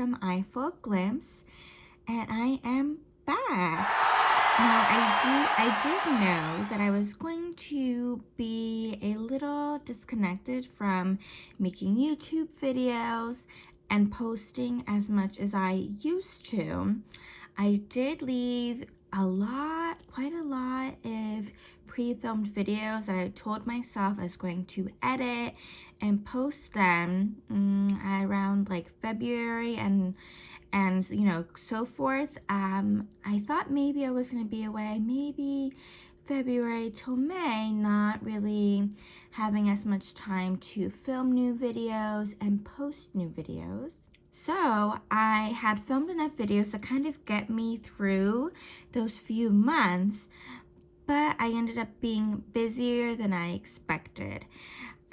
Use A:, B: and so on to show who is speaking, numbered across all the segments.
A: from Eyeful Glimpse, and I am back. Now, I did know that I was going to be a little disconnected from making YouTube videos and posting as much as I used to. I did leave quite a lot of pre-filmed videos that I told myself I was going to edit and post them around like February and you know, so forth. I thought maybe I was going to be away maybe February till May, not really having as much time to film new videos and post new videos. So I had filmed enough videos to kind of get me through those few months, but I ended up being busier than I expected.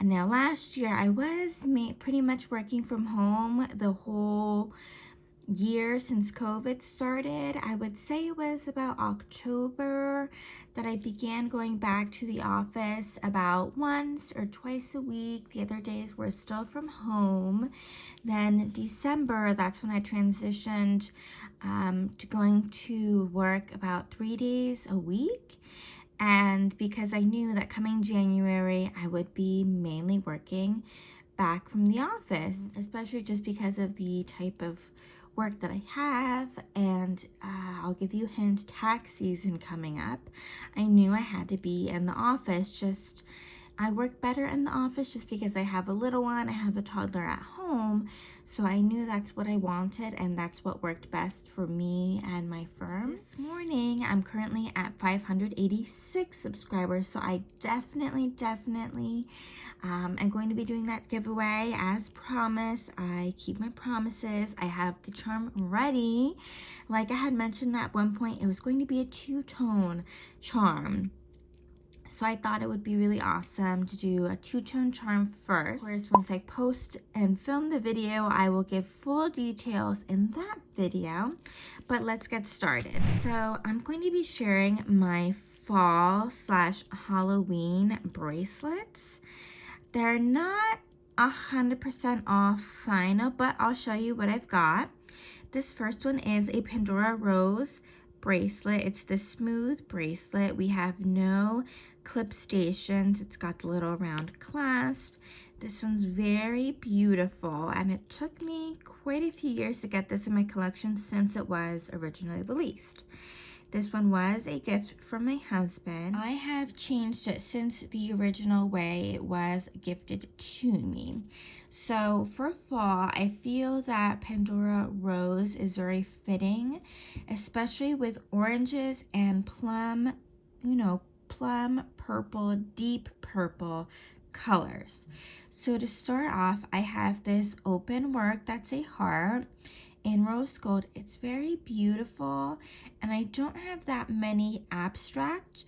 A: Now last year I was pretty much working from home the whole year since COVID started. I would say it was about October that I began going back to the office about once or twice a week. The other days were still from home. Then December, that's when I transitioned to going to work about 3 days a week. And because I knew that coming January, I would be mainly working back from the office, especially just because of the type of work that I have. And I'll give you a hint, tax season coming up. I knew I had to be in the office. I work better in the office just because I have a little one. I have a toddler at home. So I knew that's what I wanted, and that's what worked best for me and my firm. This morning, I'm currently at 586 subscribers. So I definitely am going to be doing that giveaway as promised. I keep my promises. I have the charm ready. Like I had mentioned at one point, it was going to be a two-tone charm. So I thought it would be really awesome to do a two-tone charm first. Of course, once I post and film the video, I will give full details in that video. But let's get started. So I'm going to be sharing my fall/Halloween bracelets. They're not 100% off final, but I'll show you what I've got. This first one is a Pandora Rose bracelet. It's the smooth bracelet. We have no clip stations. It's got the little round clasp. This one's very beautiful, and it took me quite a few years to get this in my collection since it was originally released. This one was a gift from my husband. I have changed it since the original way it was gifted to me. So for fall, I feel that Pandora Rose is very fitting, especially with oranges and plum, plum purple, deep purple colors. So to start off, I have this open work that's a heart in rose gold. It's very beautiful, and I don't have that many abstract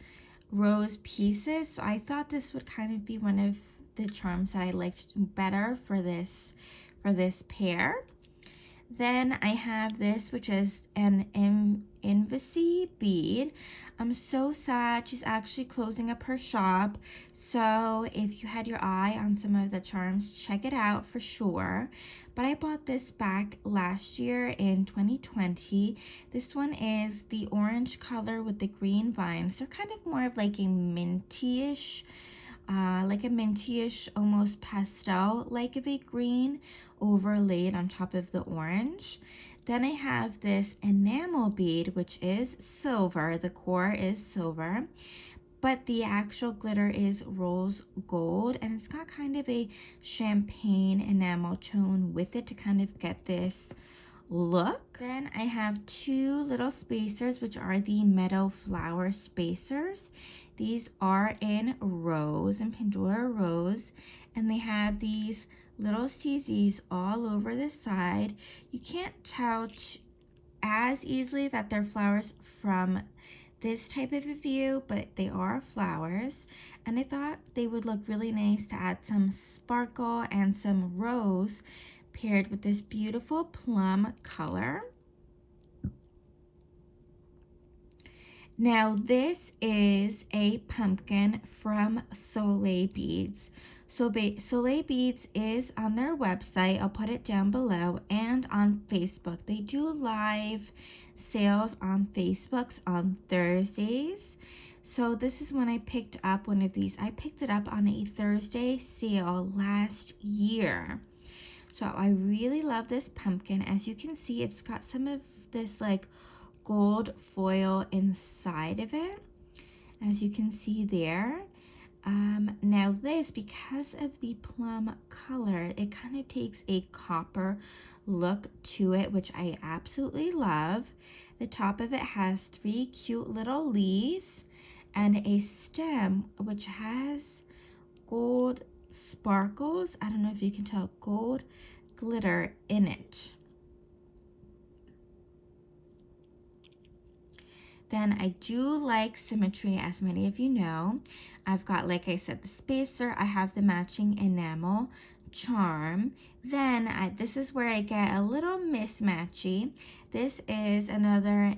A: rose pieces, so I thought this would kind of be one of the charms that I liked better for this pair. Then I have this, which is an invisy bead. I'm so sad she's actually closing up her shop, so if you had your eye on some of the charms, check it out for sure. But I bought this back last year in 2020. This one is the orange color with the green vines. They're kind of more of like a minty-ish, almost pastel like of a green overlaid on top of the orange. Then I have this enamel bead, which is silver. The core is silver, but the actual glitter is rose gold, and it's got kind of a champagne enamel tone with it to kind of get this look. Then I have two little spacers, which are the meadow flower spacers. These are in rose and Pandora Rose, and they have these little CZs all over the side. You can't tell as easily that they're flowers from this type of a view, but they are flowers, and I thought they would look really nice to add some sparkle and some rose paired with this beautiful plum color. Now this is a pumpkin from Soleil Beads. So Soleil Beads is on their website. I'll put it down below, and on Facebook. They do live sales on Facebooks on Thursdays. So this is when I picked up one of these. I picked it up on a Thursday sale last year. So I really love this pumpkin. As you can see, it's got some of this like gold foil inside of it, as you can see there. Now this, because of the plum color, it kind of takes a copper look to it, which I absolutely love. The top of it has 3 cute little leaves and a stem which has gold sparkles. I don't know if you can tell, gold glitter in it. Then I do like symmetry, as many of you know. I've got, like I said, the spacer. I have the matching enamel charm. Then this is where I get a little mismatchy. This is another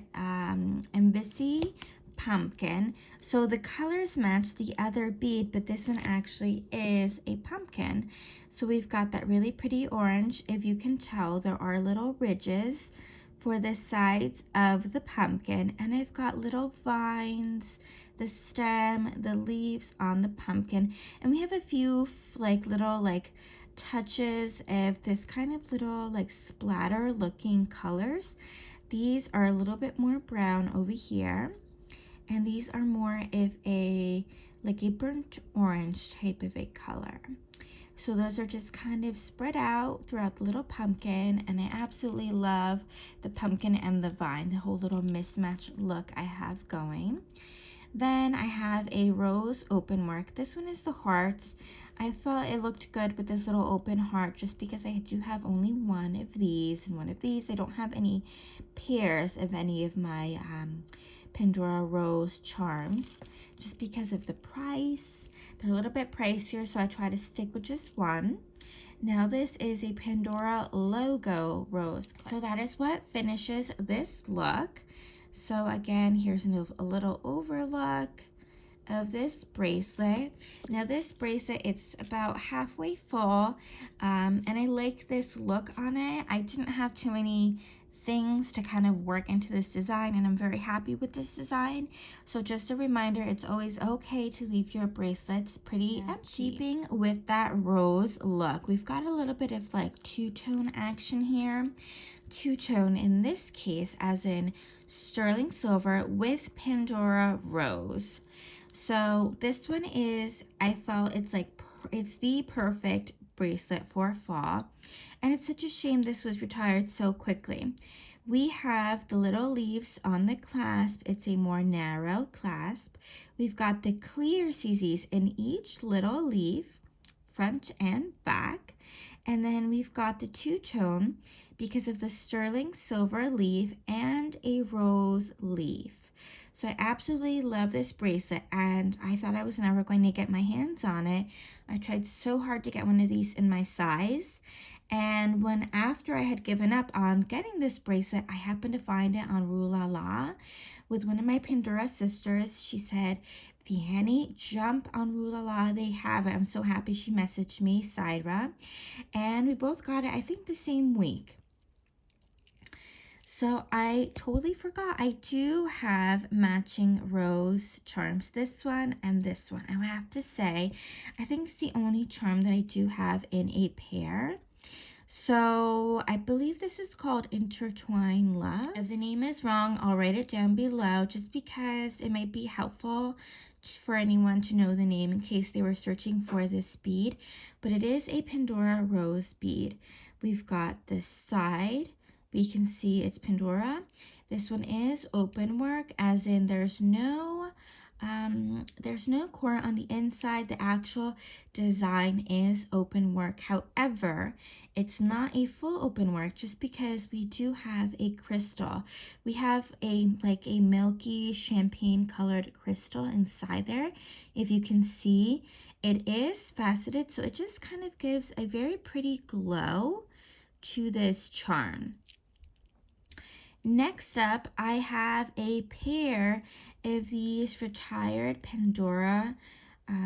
A: embassy pumpkin. So the colors match the other bead, but this one actually is a pumpkin. So we've got that really pretty orange. If you can tell, there are little ridges for the sides of the pumpkin, and I've got little vines, the stem, the leaves on the pumpkin, and we have a few little touches of this kind of little splatter looking colors. These are a little bit more brown over here, and these are more of a burnt orange type of a color. So those are just kind of spread out throughout the little pumpkin, and I absolutely love the pumpkin and the vine, the whole little mismatch look I have going. Then I have a rose open work. This one is the hearts. I thought it looked good with this little open heart just because I do have only one of these and one of these. I don't have any pairs of any of my Pandora rose charms just because of the price. They're a little bit pricier, so I try to stick with just one. Now this is a Pandora logo rose. So that is what finishes this look. So again, here's a little overlook of this bracelet. Now this bracelet, it's about halfway full, and I like this look on it. I didn't have too many things to kind of work into this design, and I'm very happy with this design. So just a reminder, it's always okay to leave your bracelets pretty empty. Keeping with that rose look, we've got a little bit of two-tone action here. Two-tone in this case as in sterling silver with Pandora rose. So this one is, I felt it's the perfect bracelet for fall, and it's such a shame this was retired so quickly. We have the little leaves on the clasp. It's a more narrow clasp. We've got the clear CZs in each little leaf, front and back, and then we've got the two-tone because of the sterling silver leaf and a rose leaf. So I absolutely love this bracelet, and I thought I was never going to get my hands on it. I tried so hard to get one of these in my size, and after I had given up on getting this bracelet, I happened to find it on Rue Lala with one of my Pandora sisters. She said, "Vianney, jump on Rue Lala, they have it." I'm so happy she messaged me, Syra, and we both got it, I think, the same week. So I totally forgot. I do have matching rose charms, this one and this one. I would have to say, I think it's the only charm that I do have in a pair. So I believe this is called Intertwine Love. If the name is wrong, I'll write it down below just because it might be helpful for anyone to know the name in case they were searching for this bead. But it is a Pandora rose bead. We've got this side. We can see it's Pandora. This one is open work, as in there's no core on the inside. The actual design is open work. However, it's not a full open work just because we do have a crystal. We have a milky champagne colored crystal inside there. If you can see, it is faceted, so it just kind of gives a very pretty glow to this charm. Next up, I have a pair of these retired Pandora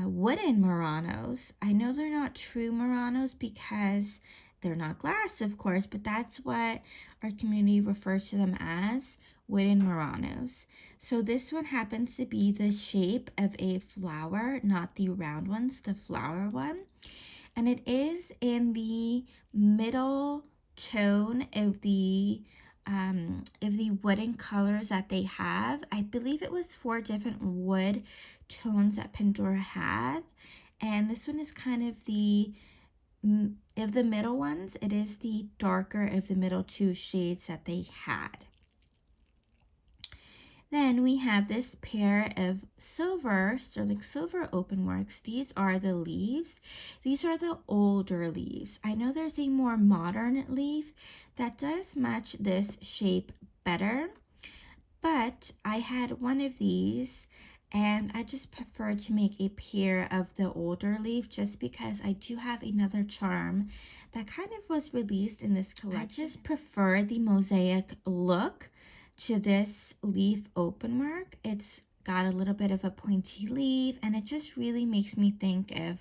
A: wooden Muranos. I know they're not true Muranos because they're not glass, of course, but that's what our community refers to them as, wooden Muranos. So this one happens to be the shape of a flower, not the round ones, the flower one. And it is in the middle tone of the wooden colors that they have. I believe it was 4 different wood tones that Pandora had, and this one is kind of the of the middle ones. It is the darker of the middle 2 shades that they had. Then we have this pair of sterling silver open works. These are the leaves. These are the older leaves. I know there's a more modern leaf that does match this shape better, but I had one of these and I just prefer to make a pair of the older leaf just because I do have another charm that kind of was released in this collection. I just prefer the mosaic look to this leaf open work. It's got a little bit of a pointy leaf and it just really makes me think of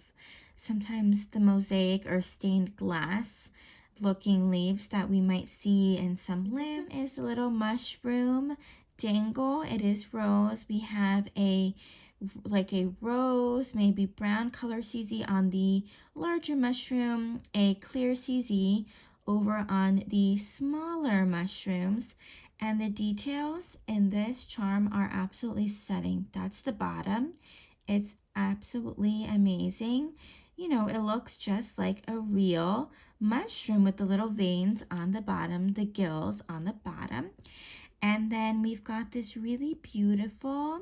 A: sometimes the mosaic or stained glass looking leaves that we might see in some lamps. This one is a little mushroom dangle. It is rose. We have a rose, maybe brown color CZ on the larger mushroom, a clear CZ over on the smaller mushrooms. And the details in this charm are absolutely stunning. That's the bottom. It's absolutely amazing. You know, it looks just like a real mushroom with the little veins on the bottom, the gills on the bottom. And then we've got this really beautiful,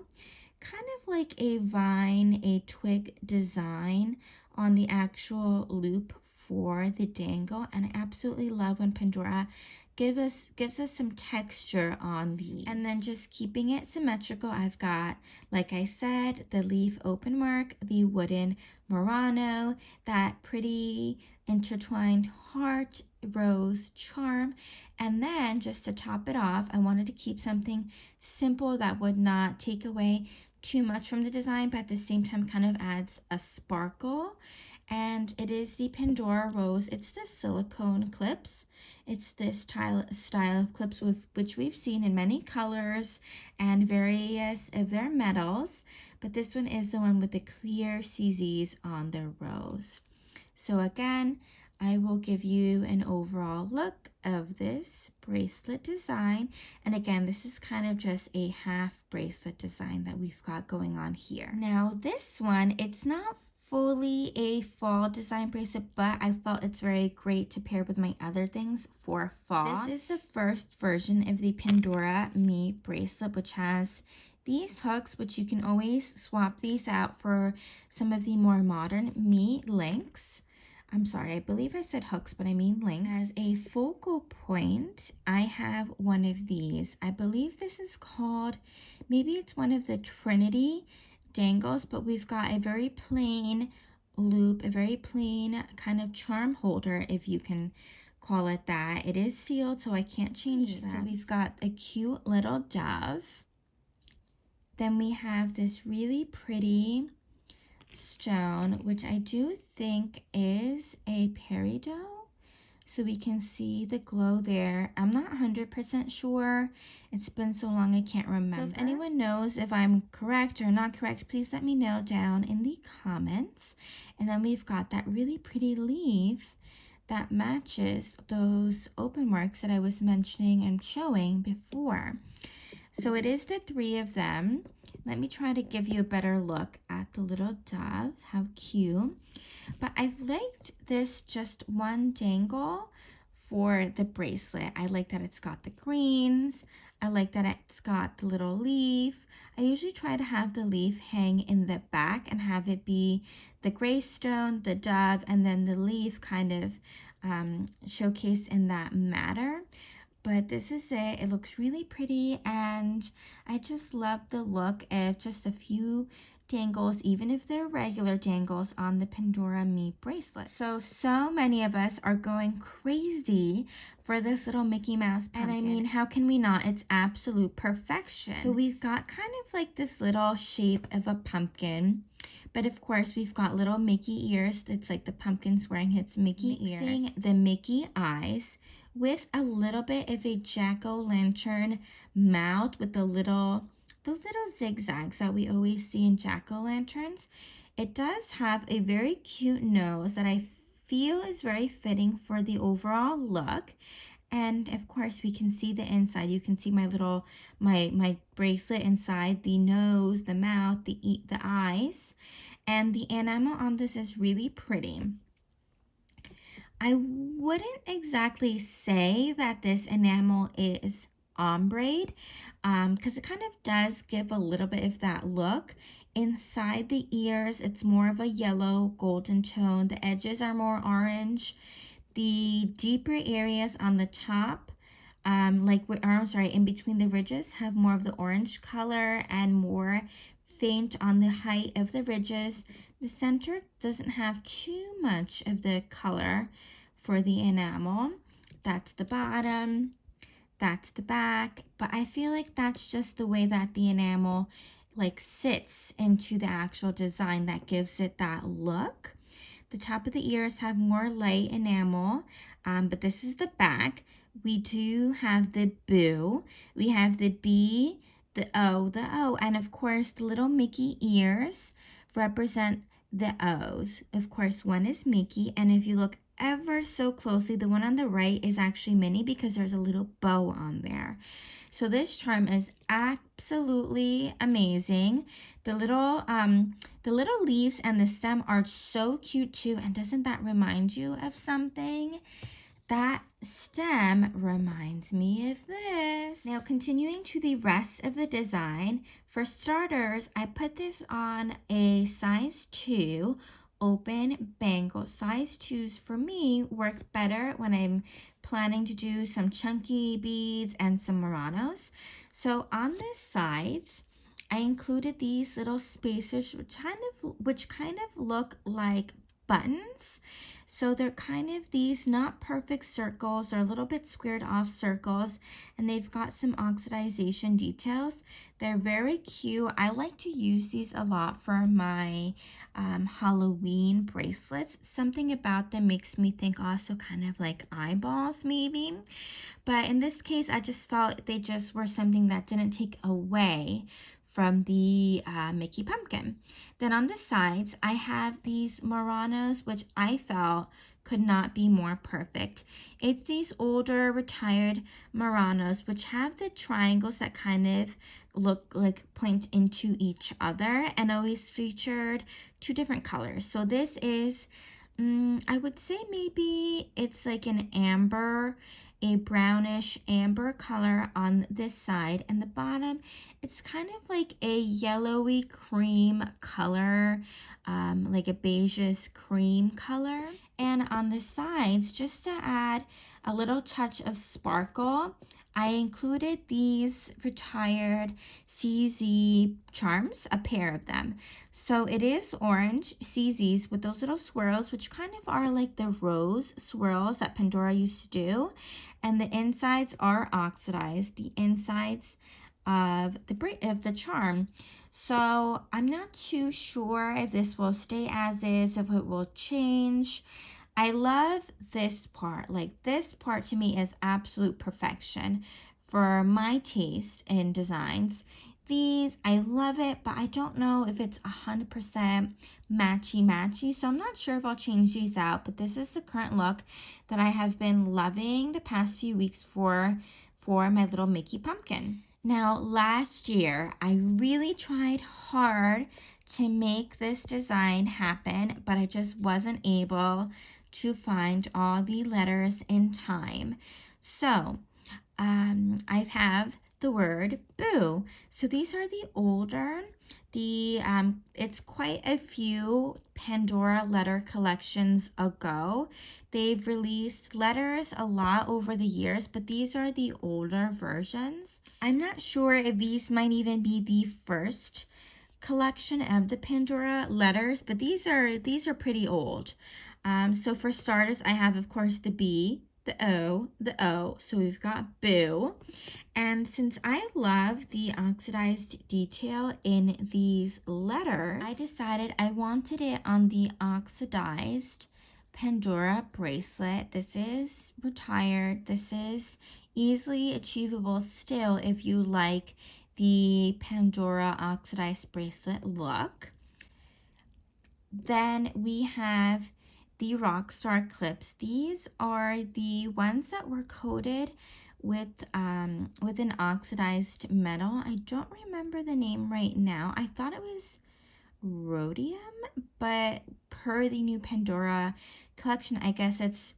A: kind of like a vine, a twig design on the actual loop for the dangle. And I absolutely love when Pandora gives us some texture on these. And then just keeping it symmetrical, I've got, like I said, the leaf open work, the wooden Murano, that pretty intertwined heart rose charm. And then just to top it off, I wanted to keep something simple that would not take away too much from the design, but at the same time kind of adds a sparkle. And it is the Pandora Rose. It's the silicone clips. It's this style of clips which we've seen in many colors and various of their metals. But this one is the one with the clear CZs on the rose. So again, I will give you an overall look of this bracelet design. And again, this is kind of just a half bracelet design that we've got going on here. Now this one, it's not fully a fall design bracelet, but I felt it's very great to pair with my other things for fall. This is the first version of the Pandora Me bracelet, which has these hooks, which you can always swap these out for some of the more modern Me links. I'm sorry, I believe I said hooks, but I mean links. As a focal point, I have one of these. I believe this is called, maybe it's one of the Trinity dangles, but we've got a very plain loop, a very plain kind of charm holder, if you can call it that. It is sealed, so I can't change that. So we've got a cute little dove. Then we have this really pretty stone, which I do think is a peridot. So we can see the glow there. I'm not 100% sure. It's been so long I can't remember. So if anyone knows if I'm correct or not correct, please let me know down in the comments. And then we've got that really pretty leaf that matches those open marks that I was mentioning and showing before. So it is the 3 of them. Let me try to give you a better look at the little dove. How cute. But I liked this just one dangle for the bracelet. I like that it's got the greens. I like that it's got the little leaf. I usually try to have the leaf hang in the back and have it be the gray stone, the dove, and then the leaf kind of showcased in that matter. But this is it. It looks really pretty, and I just love the look of just a few dangles, even if they're regular dangles, on the Pandora Me bracelet. So many of us are going crazy for this little Mickey Mouse pumpkin. And I mean, how can we not? It's absolute perfection. So we've got kind of like this little shape of a pumpkin. But of course, we've got little Mickey ears. It's like the pumpkin's wearing its Mickey ears. Mixing the Mickey eyes with a little bit of a jack-o'-lantern mouth with those little zigzags that we always see in jack-o'-lanterns. It does have a very cute nose that I feel is very fitting for the overall look. And of course, we can see the inside. You can see my bracelet inside, the nose, the mouth, the eyes. And the enamel on this is really pretty. I wouldn't exactly say that this enamel is ombre, because it kind of does give a little bit of that look. Inside the ears, it's more of a yellow golden tone. The edges are more orange. The deeper areas on the top, in between the ridges, have more of the orange color and more faint on the height of the ridges. The center doesn't have too much of the color for the enamel. That's the bottom, that's the back, but I feel like that's just the way that the enamel like sits into the actual design that gives it that look. The top of the ears have more light enamel, but this is the back. We do have the boo, we have the B, the O, and of course the little Mickey ears represent the O's. Of course, one is Mickey, and if you look ever so closely, the one on the right is actually Minnie because there's a little bow on there. So this charm is absolutely amazing. The little leaves and the stem are so cute too. And doesn't that remind you of something? That stem reminds me of this. Now, continuing to the rest of the design, for starters, I put this on a size 2 open bangle. Size 2s for me work better when I'm planning to do some chunky beads and some Muertos. So on the sides, I included these little spacers which kind of look like buttons. So they're kind of these not perfect circles, or a little bit squared off circles, and they've got some oxidization details. They're very cute. I like to use these a lot for my Halloween bracelets. Something about them makes me think also kind of like eyeballs maybe. But in this case, I just felt they just were something that didn't take away from the Mickey pumpkin. Then on the sides, I have these Muertos, which I felt could not be more perfect. It's these older retired Muertos, which have the triangles that kind of look like point into each other, and always featured 2 different colors. So this is, I would say maybe it's like an amber, a brownish amber color on this side, and the bottom it's kind of like a yellowy cream color, like a beigeish cream color. And on the sides, just to add a little touch of sparkle, I included these retired CZ charms, a pair of them. So it is orange CZs with those little swirls, which kind of are like the rose swirls that Pandora used to do. And the insides are oxidized, the insides of the charm. So I'm not too sure if this will stay as is, if it will change. I love this part. Like, this part to me is absolute perfection for my taste in designs. These, I love it, but I don't know if it's 100% matchy. So I'm not sure if I'll change these out, but this is the current look that I have been loving the past few weeks for my little Mickey pumpkin. Now, last year, I really tried hard to make this design happen, but I just wasn't able to find all the letters in time. So, I have the word boo. So these are the older, it's quite a few Pandora letter collections ago. They've released letters a lot over the years, but these are the older versions. I'm not sure if these might even be the first collection of the Pandora letters, but these are pretty old. So for starters, I have, of course, the B, the O, the O. So we've got boo. And since I love the oxidized detail in these letters, I decided I wanted it on the oxidized Pandora bracelet. This is retired. This is easily achievable still if you like the Pandora oxidized bracelet look. Then we have the Rockstar clips. These are the ones that were coated with an oxidized metal. I don't remember the name right now. I thought it was rhodium, but per the new Pandora collection, I guess it's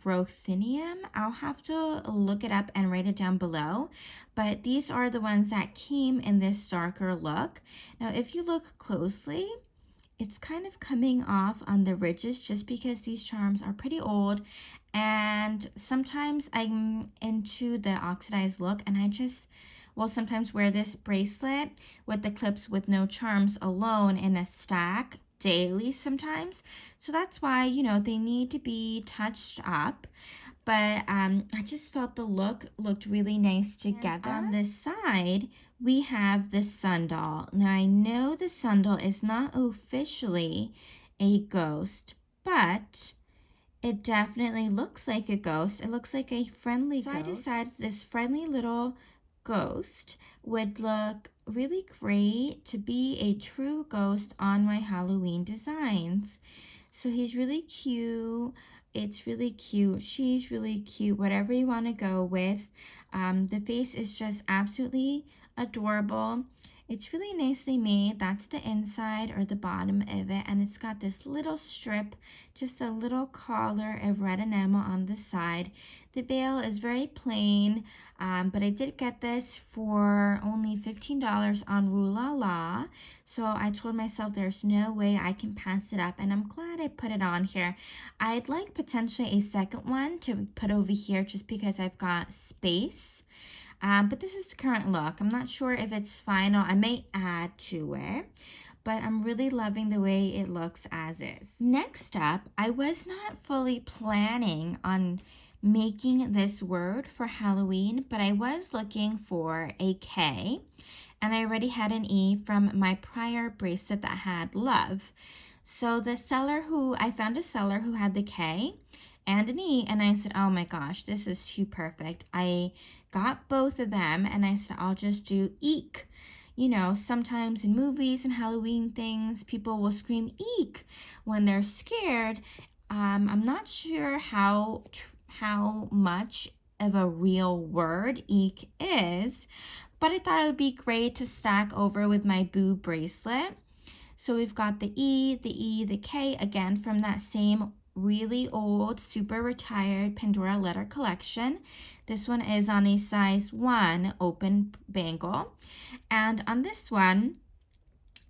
A: Ruthenium. I'll have to look it up and write it down below. But these are the ones that came in this darker look. Now, if you look closely, it's kind of coming off on the ridges just because these charms are pretty old, and sometimes I'm into the oxidized look, and I just will sometimes wear this bracelet with the clips with no charms alone in a stack daily sometimes. So that's why, you know, they need to be touched up. But I just felt the look looked really nice together. And on this side, we have the sundoll. Now, I know the sundoll is not officially a ghost, but it definitely looks like a ghost. It looks like a friendly ghost. So I decided this friendly little ghost would look really great to be a true ghost on my Halloween designs. So he's really cute. It's really cute. She's really cute. Whatever you want to go with. The face is just absolutely adorable. It's really nicely made. That's the inside or the bottom of it. And it's got this little strip, just a little collar of red enamel on the side. The veil is very plain, but I did get this for only $15 on Rue Lala. So I told myself there's no way I can pass it up, and I'm glad I put it on here. I'd like potentially a second one to put over here just because I've got space. But this is the current look. I'm not sure if it's final. I may add to it, but I'm really loving the way it looks as is. Next up, I was not fully planning on making this word for Halloween, but I was looking for a K, and I already had an E from my prior bracelet that had love. So I found a seller who had the K and an E, and I said, oh my gosh, this is too perfect. I got both of them, and I said, I'll just do eek. You know, sometimes in movies and Halloween things, people will scream eek when they're scared. I'm not sure how much of a real word eek is, but I thought it would be great to stack over with my boo bracelet. So we've got the E, the K, again from that same really old, super retired Pandora letter collection. This one is on a size 1 open bangle. And on this one,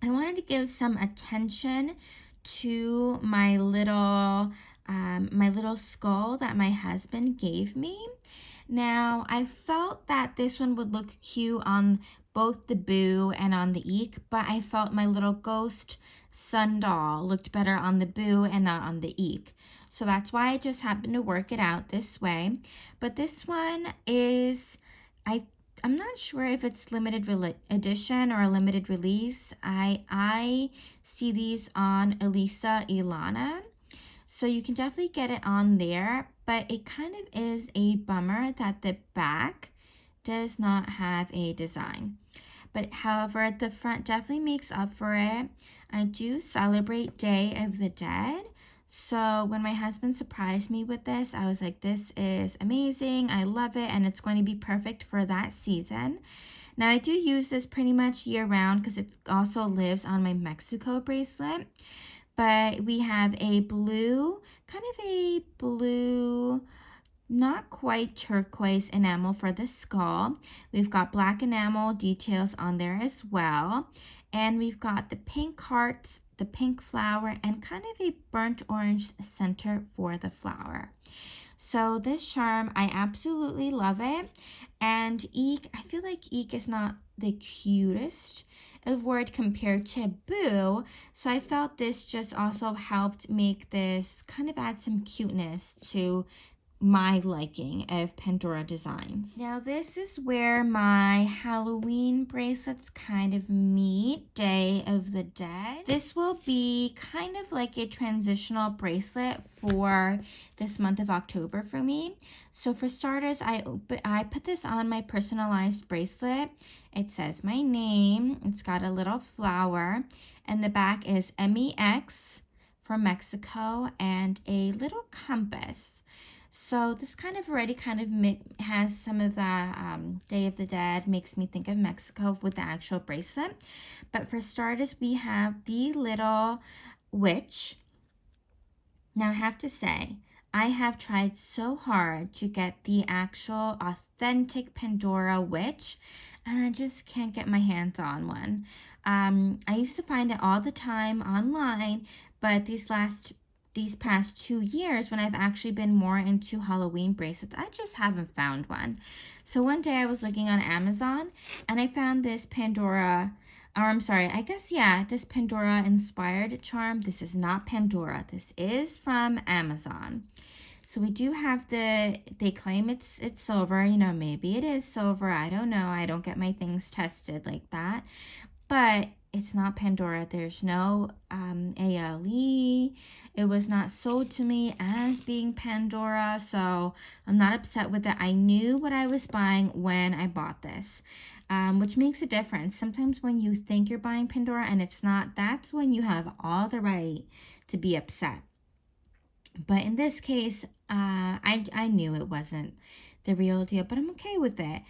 A: I wanted to give some attention to my little skull that my husband gave me. Now, I felt that this one would look cute on both the boo and on the eek, but I felt my little ghost sundoll looked better on the boo and not on the eek. So that's why I just happened to work it out this way. But this one is, I'm not sure if it's limited edition or a limited release. I see these on Elisa Ilana. So you can definitely get it on there, but it kind of is a bummer that the back does not have a design. But however, the front definitely makes up for it. I do celebrate Day of the Dead. So when my husband surprised me with this, I was like, this is amazing. I love it, and it's going to be perfect for that season. Now, I do use this pretty much year round because it also lives on my Mexico bracelet. But we have a blue, not quite turquoise enamel for the skull. We've got black enamel details on there as well. And we've got the pink hearts, the pink flower, and kind of a burnt orange center for the flower. So this charm, I absolutely love it. And eek, I feel like eek is not the cutest of word compared to boo. So I felt this just also helped make this kind of add some cuteness to my liking of Pandora designs. Now this is where my Halloween bracelets kind of meet Day of the Dead. This will be kind of like a transitional bracelet for this month of October for me. So for starters, I put this on my personalized bracelet. It says my name. It's got a little flower, and the back is MEX for Mexico and a little compass. So this kind of already has some of that Day of the Dead, makes me think of Mexico with the actual bracelet. But for starters, we have the little witch. Now I have to say, I have tried so hard to get the actual authentic Pandora witch, and I just can't get my hands on one. I used to find it all the time online, but these past 2 years, when I've actually been more into Halloween bracelets, I just haven't found one. So one day I was looking on Amazon and I found this Pandora, this Pandora inspired charm. This is not Pandora. This is from Amazon. So we do have they claim it's silver. You know, maybe it is silver. I don't know. I don't get my things tested like that. But it's not Pandora. There's no ALE. It was not sold to me as being Pandora, so I'm not upset with it. I knew what I was buying when I bought this, which makes a difference. Sometimes when you think you're buying Pandora and it's not, that's when you have all the right to be upset. But in this case, I knew it wasn't the real deal, but I'm okay with it.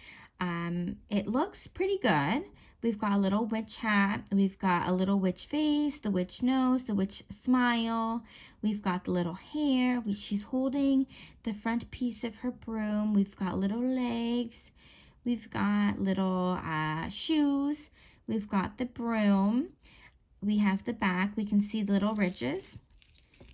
A: It looks pretty good. We've got a little witch hat. We've got a little witch face, the witch nose, the witch smile. We've got the little hair. She's holding the front piece of her broom. We've got little legs. We've got little shoes. We've got the broom. We have the back. We can see the little ridges.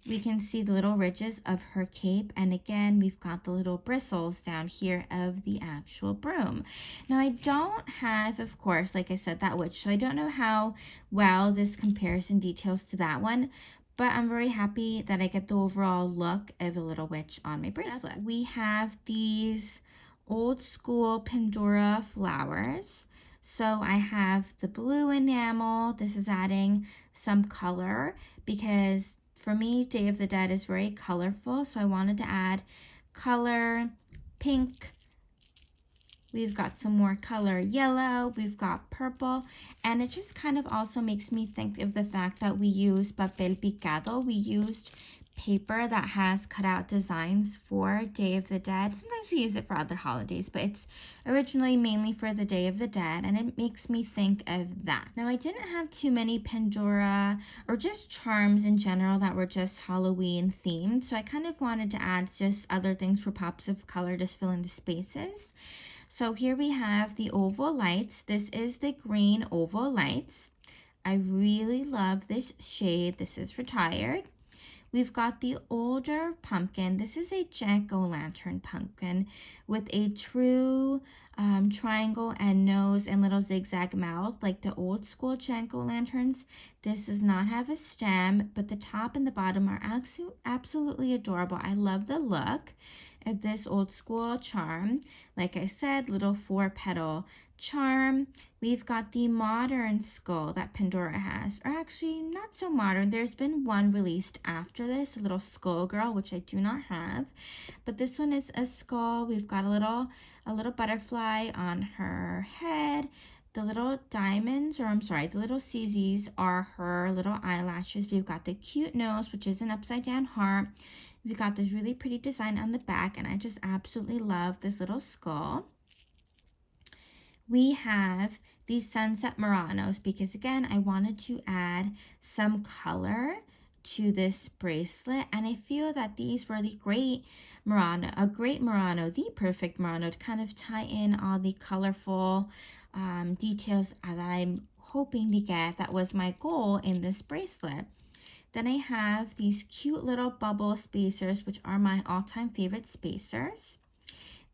A: We can see the little ridges of her cape, and again we've got the little bristles down here of the actual broom. Now I don't have, of course, like I said, that witch, so I don't know how well this compares in details to that one, but I'm very happy that I get the overall look of a little witch on my bracelet. We have these old school Pandora flowers. So I have the blue enamel. This is adding some color because for me, Day of the Dead is very colorful, so I wanted to add color, pink. We've got some more color, yellow. We've got purple, and it just kind of also makes me think of the fact that we used papel picado. We used paper that has cutout designs for Day of the Dead. Sometimes we use it for other holidays, but it's originally mainly for the Day of the Dead, and it makes me think of that. Now, I didn't have too many Pandora or just charms in general that were just Halloween themed, so I kind of wanted to add just other things for pops of color to fill in the spaces. So here we have the oval lights. This is the green oval lights. I really love this shade. This is retired. We've got the older pumpkin. This is a jack-o'-lantern pumpkin with a true triangle and nose and little zigzag mouth like the old school jack-o'-lanterns. This does not have a stem, but the top and the bottom are absolutely adorable. I love the look of this old school charm. Like I said, little 4-petal charm. We've got the modern skull that Pandora has, or actually not so modern. There's been one released after this, a little skull girl, which I do not have, but this one is a skull. We've got a little butterfly on her head. The little diamonds, the little CZs are her little eyelashes. We've got the cute nose, which is an upside down heart. We've got this really pretty design on the back, and I just absolutely love this little skull. We have these sunset Muranos because, again, I wanted to add some color to this bracelet, and I feel that these were the great Murano, the perfect Murano to kind of tie in all the colorful details that I'm hoping to get. That was my goal in this bracelet. Then I have these cute little bubble spacers, which are my all-time favorite spacers.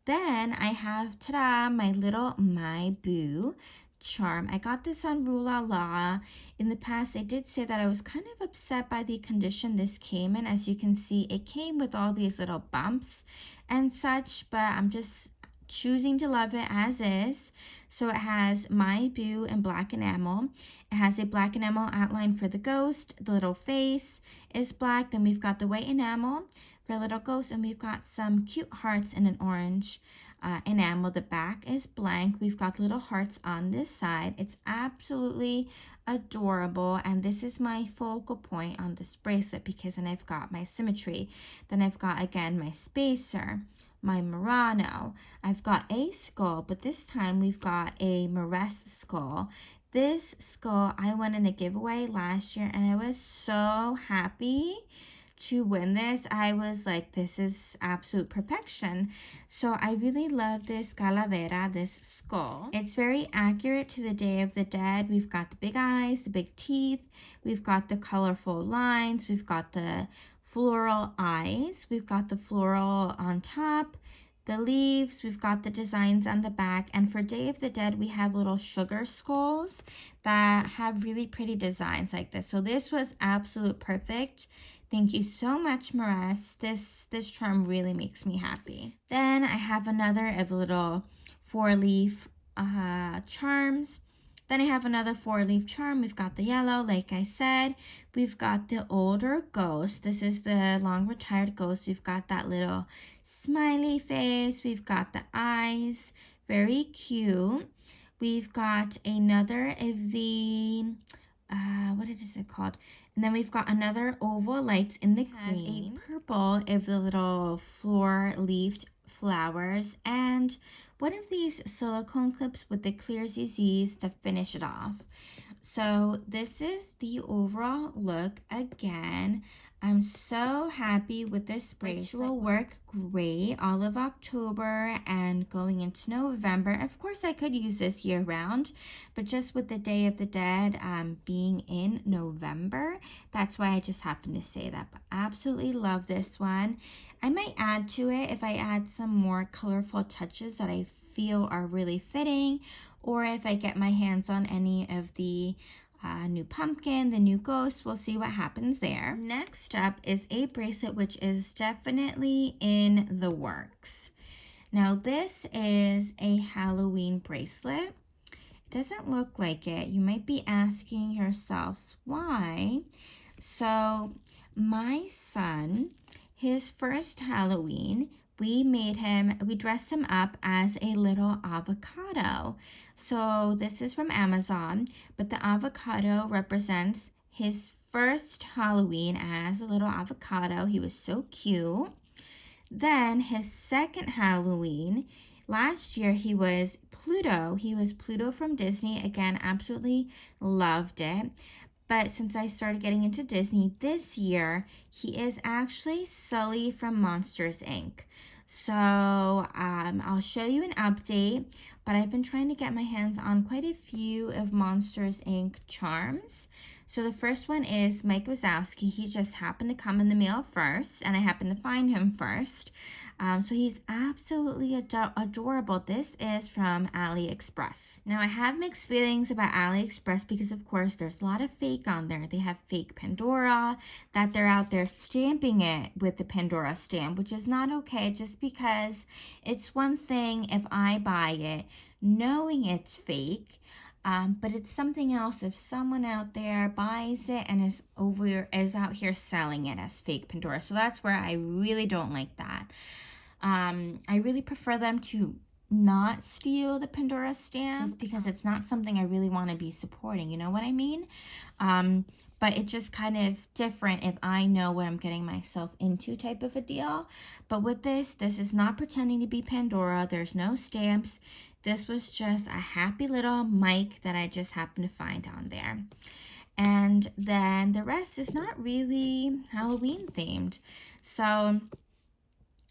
A: Then I have, ta-da, my little My Boo charm. I got this on Rue Lala. In the past, I did say that I was kind of upset by the condition this came in. As you can see, it came with all these little bumps and such, but I'm just choosing to love it as is. So it has My Boo in black enamel. It has a black enamel outline for the ghost. The little face is black. Then we've got the white enamel for a little ghost, and we've got some cute hearts in an orange enamel. The back is blank. We've got little hearts on this side. It's absolutely adorable, and this is my focal point on this bracelet because then I've got my symmetry. Then I've got again my spacer, my Murano. I've got a skull, but this time we've got a Mores skull. This skull I won in a giveaway last year, and I was so happy to win this. I was like, this is absolute perfection. So I really love this calavera, this skull. It's very accurate to the Day of the Dead. We've got the big eyes, the big teeth. We've got the colorful lines. We've got the floral eyes. We've got the floral on top, the leaves. We've got the designs on the back. And for Day of the Dead, we have little sugar skulls that have really pretty designs like this. So this was absolute perfect. Thank you so much, Mores. This charm really makes me happy. Then I have another of the little 4-leaf charms. Then I have another 4-leaf charm. We've got the yellow, like I said. We've got the older ghost. This is the long retired ghost. We've got that little smiley face. We've got the eyes. Very cute. We've got another of the, what is it called? And then we've got another oval lights in the green. A purple of the little floor-leafed flowers. And one of these silicone clips with the clear ZZs to finish it off. So this is the overall look. Again, I'm so happy with this bracelet. It will work great all of October and going into November. Of course, I could use this year round, but just with the Day of the Dead being in November, that's why I just happened to say that. But absolutely love this one. I might add to it if I add some more colorful touches that I feel are really fitting, or if I get my hands on any of the new pumpkin, the new ghost. We'll see what happens there. Next up is a bracelet which is definitely in the works. Now this is a Halloween bracelet. It doesn't look like it. You might be asking yourselves why. So my son, his first Halloween, we dressed him up as a little avocado. So this is from Amazon, but the avocado represents his first Halloween as a little avocado. He was so cute. Then his second Halloween, last year he was Pluto. He was Pluto from Disney. Again, absolutely loved it. But since I started getting into Disney this year, he is actually Sully from Monsters, Inc. So I'll show you an update, but I've been trying to get my hands on quite a few of Monsters, Inc. charms. So the first one is Mike Wazowski. He just happened to come in the mail first, and I happened to find him first. So he's absolutely adorable. This is from AliExpress. Now I have mixed feelings about AliExpress because of course there's a lot of fake on there. They have fake Pandora, that they're out there stamping it with the Pandora stamp, which is not okay, just because it's one thing if I buy it knowing it's fake, but it's something else if someone out there buys it and is out here selling it as fake Pandora. So that's where I really don't like that. I really prefer them to not steal the Pandora stamp just because it's not something I really want to be supporting, you know what I mean? But it's just kind of different if I know what I'm getting myself into type of a deal. But with this is not pretending to be Pandora. There's no stamps. This was just a happy little Mike that I just happened to find on there. And then the rest is not really Halloween themed. So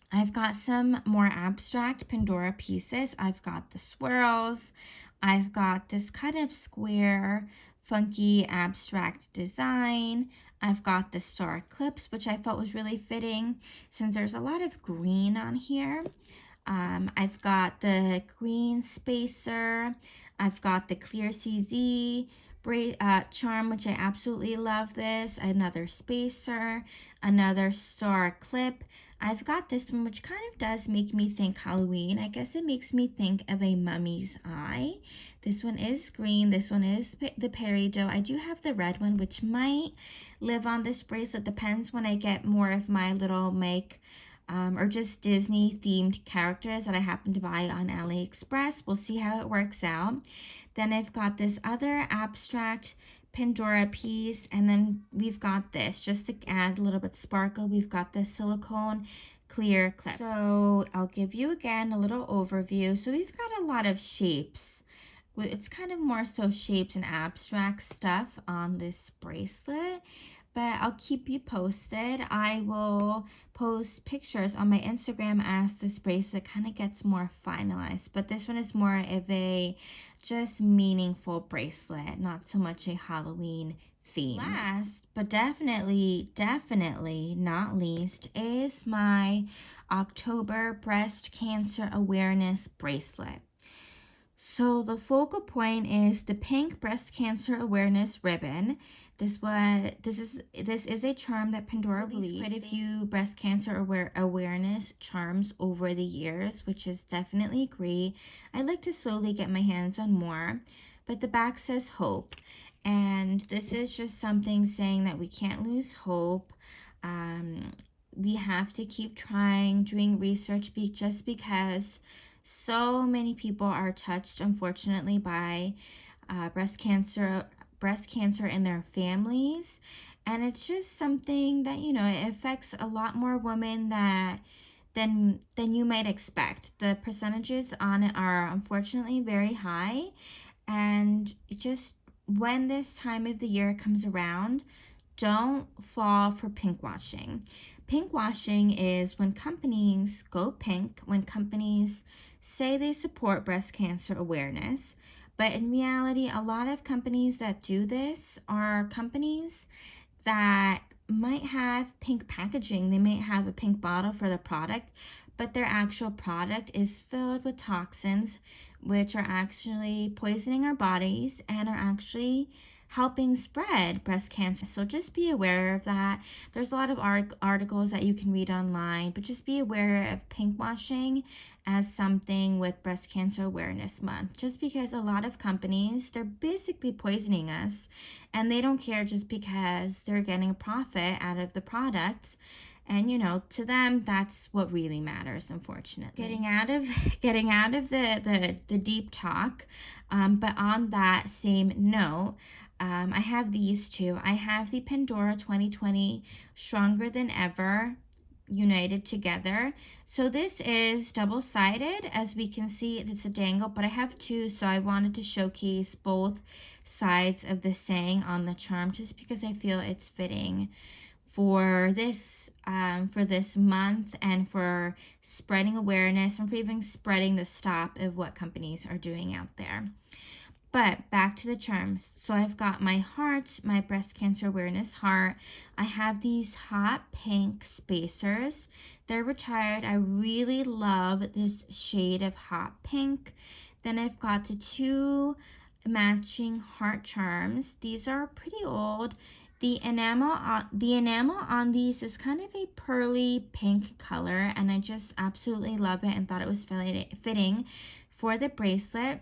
A: I've got some more abstract Pandora pieces. I've got the swirls. I've got this kind of square, funky, abstract design. I've got the star eclipse, which I felt was really fitting since there's a lot of green on here. I've got the green spacer. I've got the clear CZ charm, which I absolutely love this. Another spacer, another star clip. I've got this one, which kind of does make me think Halloween. I guess it makes me think of a mummy's eye. This one is green. This one is the peridot. I do have the red one, which might live on this bracelet. Depends when I get more of my little or just Disney themed characters that I happen to buy on AliExpress. We'll see how it works out. Then I've got this other abstract Pandora piece, and then we've got this just to add a little bit sparkle. We've got this silicone clear clip. So I'll give you again a little overview. So we've got a lot of shapes. It's kind of more so shapes and abstract stuff on this bracelet, but I'll keep you posted. I will post pictures on my Instagram as this bracelet kind of gets more finalized, but this one is more of a just meaningful bracelet, not so much a Halloween theme. Last, but definitely not least, is my October Breast Cancer Awareness Bracelet. So the focal point is the pink breast cancer awareness ribbon. This is a charm that Pandora released quite a few breast cancer awareness charms over the years, which is definitely great. I'd like to slowly get my hands on more, but the back says hope, and this is just something saying that we can't lose hope. We have to keep trying, doing research, just because so many people are touched, unfortunately, by breast cancer in their families, and it's just something that, you know, it affects a lot more women than you might expect. The percentages on it are unfortunately very high, and just when this time of the year comes around, don't fall for pink washing. Pink washing is when companies go pink, when companies say they support breast cancer awareness, but in reality, a lot of companies that do this are companies that might have pink packaging. They might have a pink bottle for the product, but their actual product is filled with toxins, which are actually poisoning our bodies and are actually helping spread breast cancer. So just be aware of that. There's a lot of articles that you can read online, but just be aware of pink washing as something with Breast Cancer Awareness Month. Just because a lot of companies, they're basically poisoning us, and they don't care just because they're getting a profit out of the product. And, you know, to them, that's what really matters, unfortunately. Getting out of the deep talk, but on that same note, I have these two. I have the Pandora 2020 Stronger Than Ever United Together. So this is double-sided. As we can see, it's a dangle, but I have two, so I wanted to showcase both sides of the saying on the charm just because I feel it's fitting for this month, and for spreading awareness, and for even spreading the stop of what companies are doing out there. But back to the charms. So I've got my heart, my breast cancer awareness heart. I have these hot pink spacers. They're retired. I really love this shade of hot pink. Then I've got the two matching heart charms. These are pretty old. The enamel on these is kind of a pearly pink color, and I just absolutely love it and thought it was fitting for the bracelet.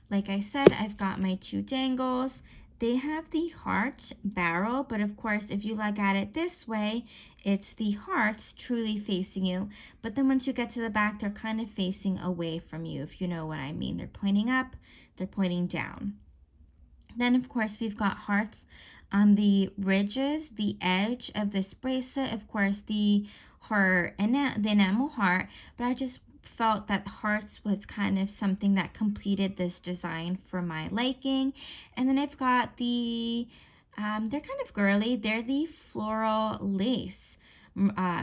A: Like I said, I've got my two dangles. They have the heart barrel, but of course, if you look at it this way, it's the hearts truly facing you. But then once you get to the back, they're kind of facing away from you, if you know what I mean. They're pointing up, they're pointing down. Then, of course, we've got hearts on the ridges, the edge of this bracelet. Of course, the heart and the enamel heart, but I just felt that hearts was kind of something that completed this design for my liking. And then I've got the, they're kind of girly. They're the floral lace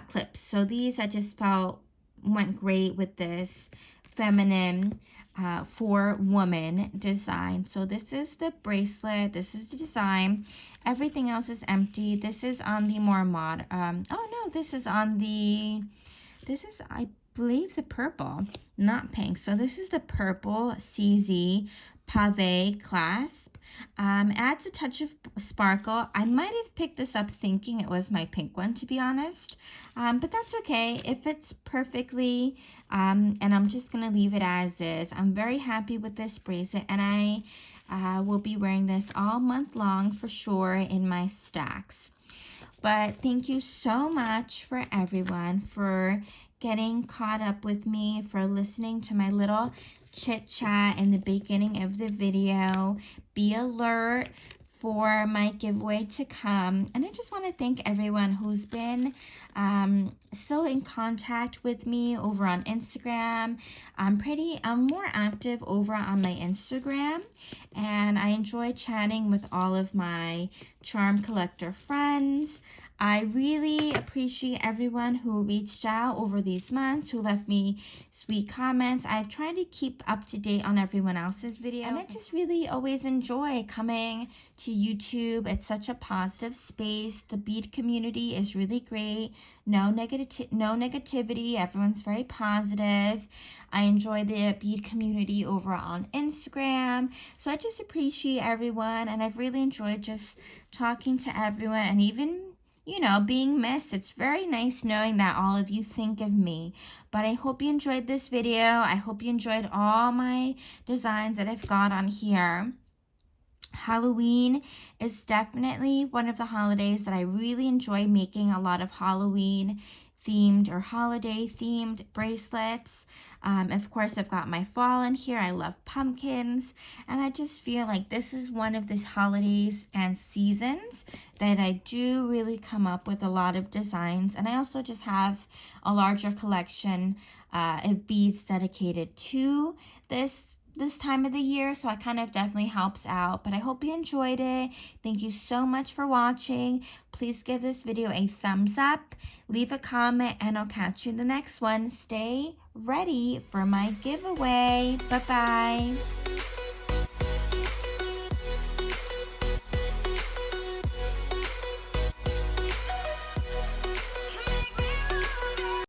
A: clips. So these I just felt went great with this feminine for woman design. So this is the bracelet, this is the design, everything else is empty. This is on the more mod oh no, this is on the, this is, I believe the purple, not pink. So this is the purple CZ Pave clasp. Adds a touch of sparkle. I might have picked this up thinking it was my pink one, to be honest, but that's okay. It fits perfectly, and I'm just gonna leave it as is. I'm very happy with this bracelet, and I will be wearing this all month long for sure in my stacks. But thank you so much for everyone for getting caught up with me, for listening to my little chit chat in the beginning of the video. Be alert for my giveaway to come. And I just want to thank everyone who's been so in contact with me over on Instagram. I'm more active over on my Instagram, and I enjoy chatting with all of my charm collector friends. I really appreciate everyone who reached out over these months, who left me sweet comments. I've tried to keep up to date on everyone else's videos. And I just really always enjoy coming to YouTube. It's such a positive space. The bead community is really great. No negativity. Everyone's very positive. I enjoy the bead community over on Instagram. So I just appreciate everyone, and I've really enjoyed just talking to everyone, and even being missed. It's very nice knowing that all of you think of me. But I hope you enjoyed this video. I hope you enjoyed all my designs that I've got on here. Halloween is definitely one of the holidays that I really enjoy making a lot of Halloween themed or holiday themed bracelets. Of course, I've got my fall in here. I love pumpkins, and I just feel like this is one of the holidays and seasons that I do really come up with a lot of designs. And I also just have a larger collection of beads dedicated to this time of the year, so it kind of definitely helps out. But I hope you enjoyed it. Thank you so much for watching. Please give this video a thumbs up, leave a comment, and I'll catch you in the next one. Stay ready for my giveaway. Bye bye.